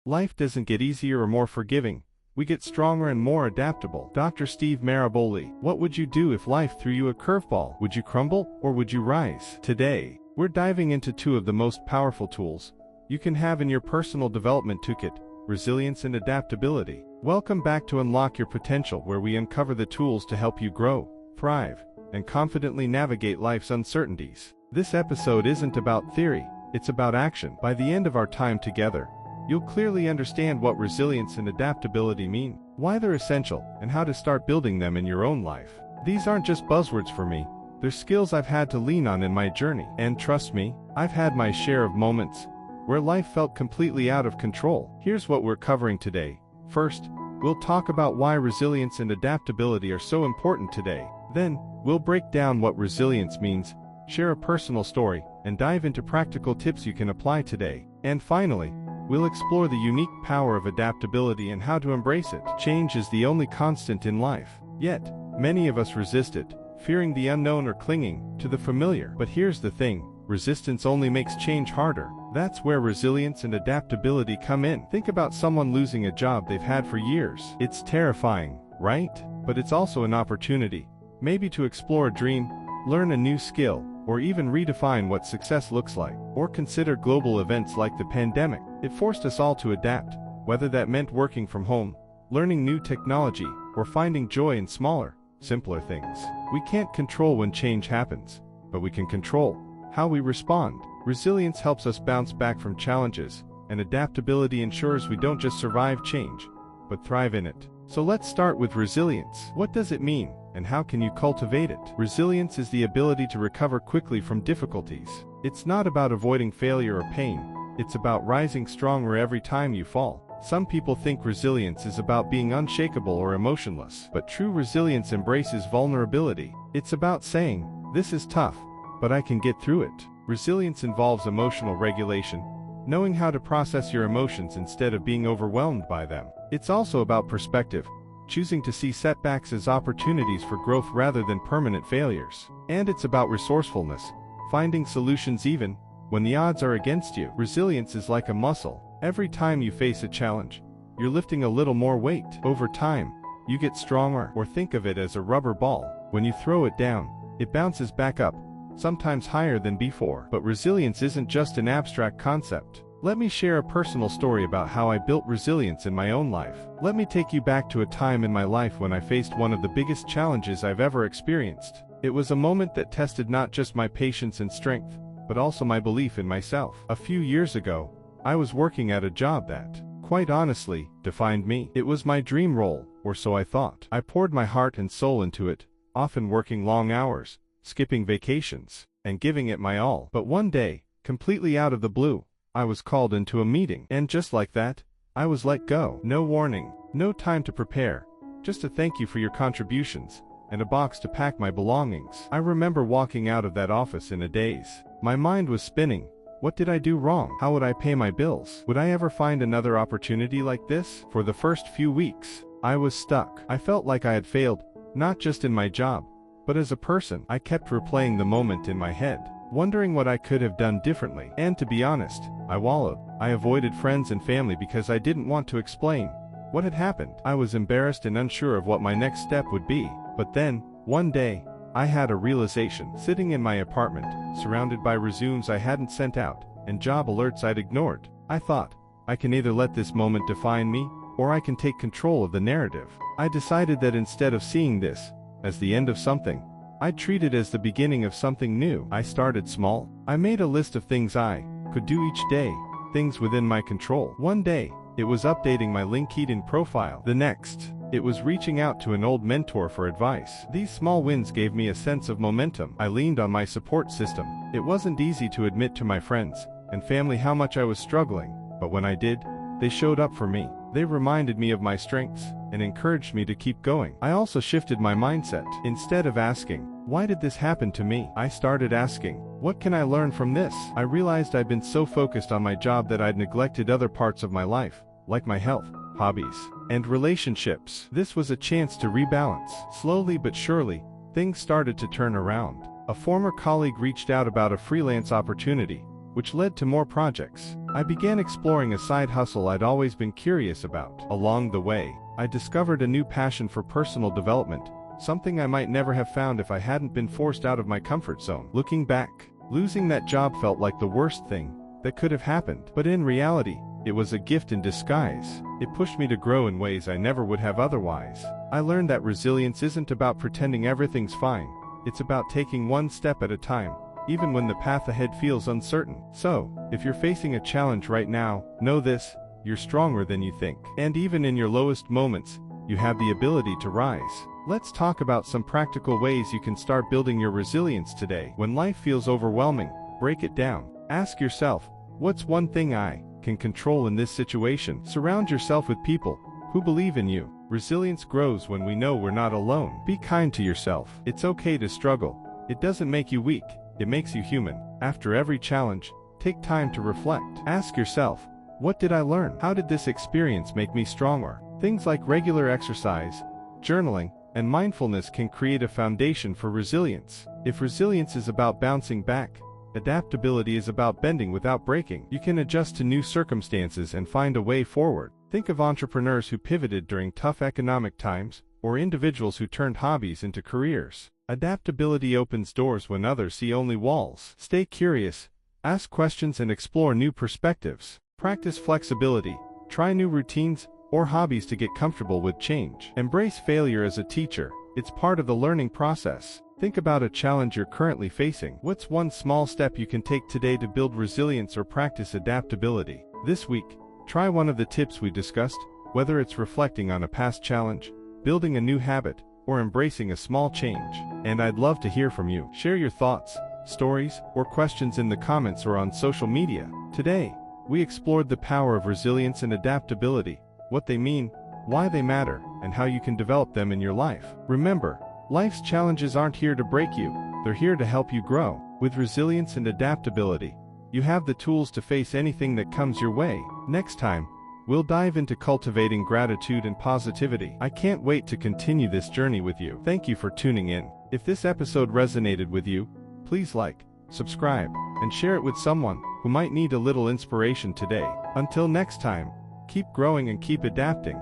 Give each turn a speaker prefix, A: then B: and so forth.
A: Life doesn't get easier or more forgiving. We get stronger and more adaptable. Dr. Steve Maraboli. What would you do if life threw you a curveball? Would you crumble, or would you rise? Today, we're diving into two of the most powerful tools you can have in your personal development toolkit: resilience and adaptability. Welcome back to Unlock Your Potential, where we uncover the tools to help you grow, thrive, and confidently navigate life's uncertainties. This episode isn't about theory, it's about action. By the end of our time together, you'll clearly understand what resilience and adaptability mean, why they're essential, and how to start building them in your own life. These aren't just buzzwords for me, they're skills I've had to lean on in my journey. And trust me, I've had my share of moments where life felt completely out of control. Here's what we're covering today. First, we'll talk about why resilience and adaptability are so important today. Then, we'll break down what resilience means, share a personal story, and dive into practical tips you can apply today. And finally, we'll explore the unique power of adaptability and how to embrace it. Change is the only constant in life. Yet, many of us resist it, fearing the unknown or clinging to the familiar. But here's the thing, resistance only makes change harder. That's where resilience and adaptability come in. Think about someone losing a job they've had for years. It's terrifying, right? But it's also an opportunity, maybe to explore a dream, learn a new skill, or even redefine what success looks like. Or consider global events like the pandemic. It forced us all to adapt, whether that meant working from home, learning new technology, or finding joy in smaller, simpler things. We can't control when change happens, but we can control how we respond. Resilience helps us bounce back from challenges, and adaptability ensures we don't just survive change, but thrive in it. So let's start with resilience. What does it mean, and how can you cultivate it? Resilience is the ability to recover quickly from difficulties. It's not about avoiding failure or pain, it's about rising stronger every time you fall. Some people think resilience is about being unshakable or emotionless, but true resilience embraces vulnerability. It's about saying, "This is tough, but I can get through it." Resilience involves emotional regulation, knowing how to process your emotions instead of being overwhelmed by them. It's also about perspective, choosing to see setbacks as opportunities for growth rather than permanent failures. And it's about resourcefulness, finding solutions even when the odds are against you. Resilience is like a muscle. Every time you face a challenge, you're lifting a little more weight. Over time, you get stronger. Or think of it as a rubber ball. When you throw it down, it bounces back up, sometimes higher than before. But resilience isn't just an abstract concept. Let me share a personal story about how I built resilience in my own life. Let me take you back to a time in my life when I faced one of the biggest challenges I've ever experienced. It was a moment that tested not just my patience and strength, but also my belief in myself. A few years ago, I was working at a job that, quite honestly, defined me. It was my dream role, or so I thought. I poured my heart and soul into it, often working long hours, skipping vacations, and giving it my all. But one day, completely out of the blue, I was called into a meeting. And just like that, I was let go. No warning, no time to prepare, just a thank you for your contributions, and a box to pack my belongings. I remember walking out of that office in a daze. My mind was spinning. What did I do wrong? How would I pay my bills? Would I ever find another opportunity like this? For the first few weeks, I was stuck. I felt like I had failed, not just in my job, but as a person. I kept replaying the moment in my head, wondering what I could have done differently. And to be honest, I wallowed. I avoided friends and family because I didn't want to explain what had happened. I was embarrassed and unsure of what my next step would be. But then, one day, I had a realization. Sitting in my apartment, surrounded by resumes I hadn't sent out, and job alerts I'd ignored, I thought, I can either let this moment define me, or I can take control of the narrative. I decided that instead of seeing this as the end of something, I'd treat it as the beginning of something new. I started small. I made a list of things I could do each day, things within my control. One day, it was updating my LinkedIn profile. The next, it was reaching out to an old mentor for advice. These small wins gave me a sense of momentum. I leaned on my support system. It wasn't easy to admit to my friends and family how much I was struggling, but when I did, they showed up for me. They reminded me of my strengths and encouraged me to keep going. I also shifted my mindset. Instead of asking, "Why did this happen to me?" I started asking, "What can I learn from this?" I realized I'd been so focused on my job that I'd neglected other parts of my life, like my health, hobbies, and relationships. This was a chance to rebalance. Slowly but surely, things started to turn around. A former colleague reached out about a freelance opportunity, which led to more projects. I began exploring a side hustle I'd always been curious about. Along the way, I discovered a new passion for personal development, something I might never have found if I hadn't been forced out of my comfort zone. Looking back, losing that job felt like the worst thing that could have happened. But in reality, it was a gift in disguise. It pushed me to grow in ways I never would have otherwise. I learned that resilience isn't about pretending everything's fine. It's about taking one step at a time, even when the path ahead feels uncertain. So, if you're facing a challenge right now, know this: you're stronger than you think. And even in your lowest moments, you have the ability to rise. Let's talk about some practical ways you can start building your resilience today. When life feels overwhelming, break it down. Ask yourself, what's one thing I can control in this situation? Surround yourself with people who believe in you. Resilience grows when we know we're not alone. Be kind to yourself. It's okay to struggle. It doesn't make you weak, it makes you human. After every challenge, take time to reflect. Ask yourself, what did I learn? How did this experience make me stronger? Things like regular exercise, journaling, and mindfulness can create a foundation for resilience. If resilience is about bouncing back, adaptability is about bending without breaking. You can adjust to new circumstances and find a way forward. Think of entrepreneurs who pivoted during tough economic times, or individuals who turned hobbies into careers. Adaptability opens doors when others see only walls. Stay curious, ask questions, and explore new perspectives. Practice flexibility, try new routines or hobbies to get comfortable with change. Embrace failure as a teacher, it's part of the learning process. Think about a challenge you're currently facing. What's one small step you can take today to build resilience or practice adaptability? This week, try one of the tips we discussed, whether it's reflecting on a past challenge, building a new habit, or embracing a small change. And I'd love to hear from you. Share your thoughts, stories, or questions in the comments or on social media. Today, we explored the power of resilience and adaptability, what they mean, why they matter, and how you can develop them in your life. Remember, life's challenges aren't here to break you, they're here to help you grow. With resilience and adaptability, you have the tools to face anything that comes your way. Next time, we'll dive into cultivating gratitude and positivity. I can't wait to continue this journey with you. Thank you for tuning in. If this episode resonated with you, please like, subscribe, and share it with someone who might need a little inspiration today. Until next time, keep growing and keep adapting.